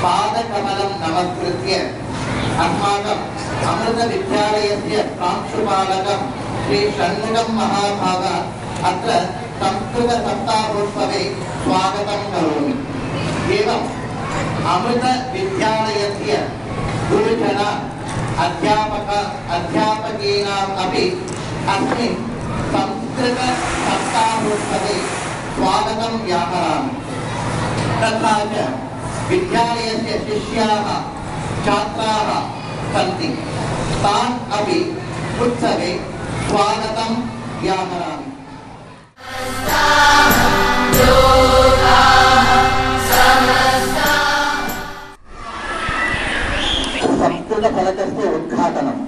पादकमलं नमस्कृत्य अस्माकम् अमृतविद्यालयस्य प्रांशुपालकं श्री षण्मुगं महाभाग अत्र संस्कृतसप्ताहोत्सवे स्वागतं करोमि। एवम् अमृतविद्यालयस्य गुरुजन अध्यापकीनाम् अपि अस्मिन् संस्कृतसप्ताहोत्सवे स्वागतं व्याहरामि। तथा च विद्यालयस्य शिष्याः छात्राः सन्ति, तान् अपि उत्सवे स्वागतं व्याहरामि। संस्कृतफलकस्य उद्घाटनम्।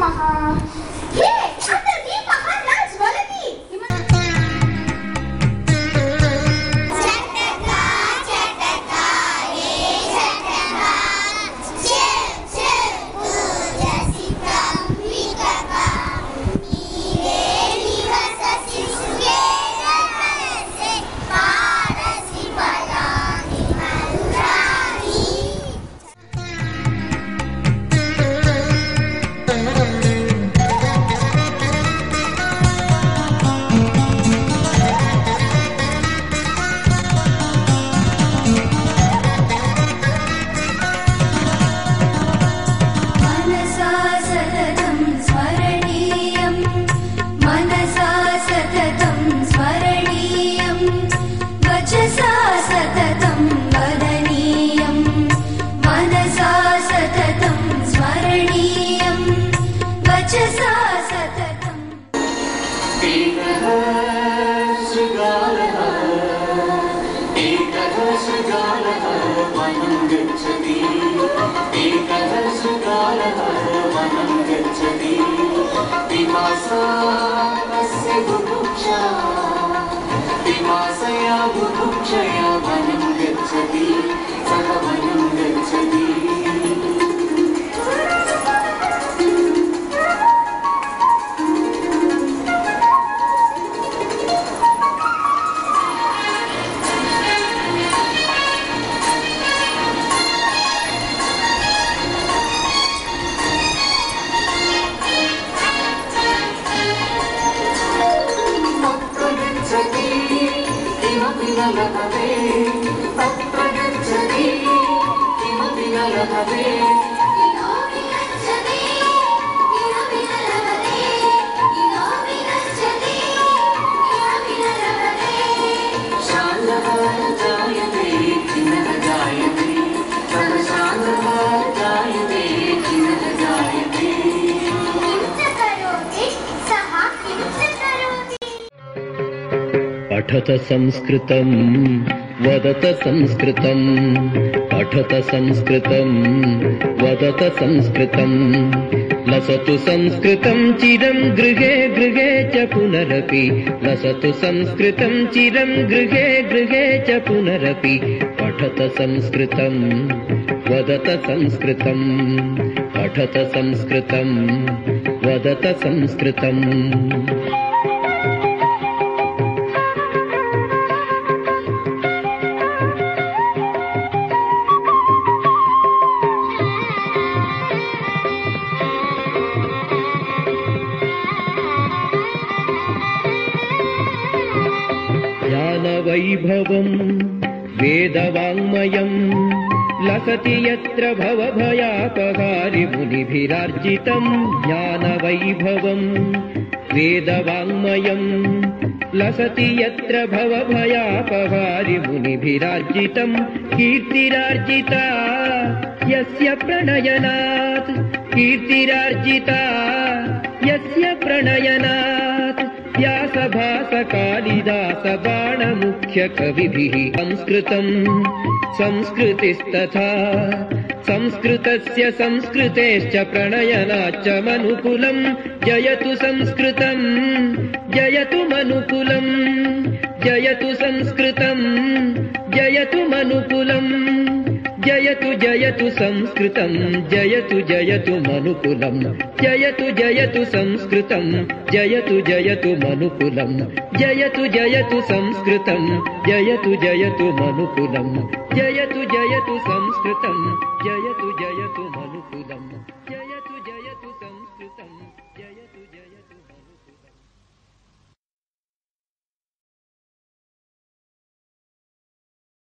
कुसुमः हे अत्र दीपः न ज्वलति। पठत संस्कृतं वदत संस्कृतं पठत संस्कृतं वदत संस्कृतं लसतु संस्कृतं चिरं गृहे गृहे च पुनरपि लसतु संस्कृतं चिरं गृहे गृहे च पुनरपि पठत संस्कृतं वदत संस्कृतं पठत संस्कृतं वदत संस्कृतम् वैभवम् वेदवाङ्मयम् लसति यत्र भवभयापहारि मुनिभिरार्जितम् ज्ञानवैभवम् वेदवाङ्मयम् लसति यत्र भवभयापहारि मुनिभिरार्जितम् कीर्तिरार्जिता यस्य प्रणयनात् कीर्तिरार्जिता यस्य प्रणयनात् व्यासभास कालिदास बाणमुख्य कविभिः संस्कृतं संस्कृतिस्तथा संस्कृतस्य संस्कृतेश्च प्रणयनाच्च मनुकुलं जयतु संस्कृतं जयतु मनुकुलं जयतु संस्कृतं जयतु मनुकुलं जयतु जयतु संस्कृतं जयतु जयतु मनुकुलं जयतु जयतु संस्कृतं जयतु जयतु मनुकुलं जयतु जयतु संस्कृतं जयतु जयतु मनुकुलं जयतु जयतु संस्कृतं जयतु